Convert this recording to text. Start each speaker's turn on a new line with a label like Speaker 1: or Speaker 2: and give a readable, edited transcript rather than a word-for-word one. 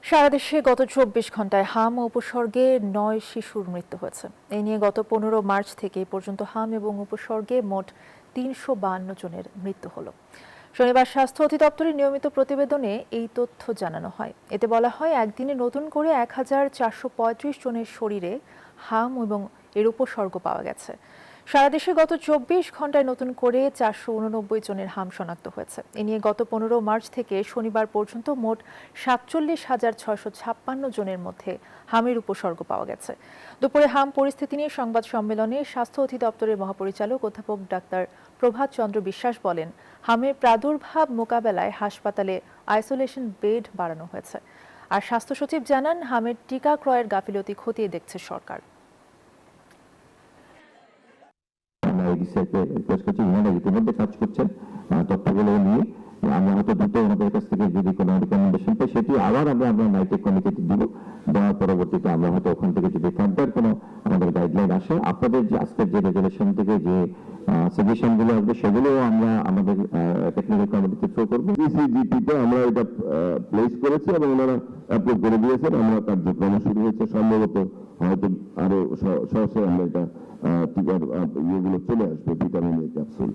Speaker 1: সারা দেশে গত ২৪ ঘন্টায় হাম ও উপসর্গে ৯ শিশুর মৃত্যু হয়েছে। এই নিয়ে গত ১৫ মার্চ থেকে এ পর্যন্ত হাম এবং উপসর্গে মোট ৩৫২ জনের মৃত্যু হলো। শনিবার স্বাস্থ্য অধিদপ্তরের নিয়মিত প্রতিবেদনে এই তথ্য জানানো হয়। এতে বলা হয়, একদিনে নতুন করে ১,৪৩৫ জনের শরীরে হাম এবং এর উপসর্গ পাওয়া গেছে। সারা দেশে গত ২৪ ঘন্টায় নতুন করে ৪৮৯ জনের হাম শনাক্ত হয়েছে। এ নিয়ে গত ১৫ মার্চ থেকে শনিবার পর্যন্ত মোট ৪৭,৬৫৬ জনের মধ্যে হামের উপসর্গ পাওয়া গেছে। দুপুরে হাম পরিস্থিতি নিয়ে সংবাদ সম্মেলনে স্বাস্থ্য অধিদপ্তরের মহাপরিচালক অধ্যাপক ডাক্তার প্রভাত চন্দ্র বিশ্বাস বলেন, হামের প্রাদুর্ভাব মোকাবেলায় হাসপাতালে আইসোলেশন বেড বাড়ানো হয়েছে। আর স্বাস্থ্য সচিব জানান, হামের টিকা ক্রয়ের গাফিলতি খতিয়ে দেখছে সরকার।
Speaker 2: ইতিমধ্যে কাজ করছেন তথ্যগুলো নিয়ে। আমরা হয়তো দ্রুত আমাদের কাছ থেকে যদি কোনো রিকমেন্ডেশন পাই, সেটি আবার আমরা নাইটেক কমিটিতে দিব। দেওয়ার পরবর্তীতে আমরা হয়তো ওখান থেকে যদি ফার্দার কোনো আমাদের গাইডলাইন আসে, আপনাদের যে আজকের যে রেজুলেশন থেকে যে সাজেশন গুলো আসবে, সেগুলো আমরা আমাদের টেকনিক্যাল কমিটিতে থ্রো করবো।
Speaker 3: ডিসিজিপিতে আমরা এটা প্লেস করেছি এবং ওনারা অ্যাপ্রুভ করে দিয়েছেন। আমরা কার্যক্রম শুরু হয়েছে, সম্ভবত হয়তো আরো সহসে আমরা এটা টিকার ইয়েগুলো চলে আসবে, ভিটামিন এ ক্যাপসুল।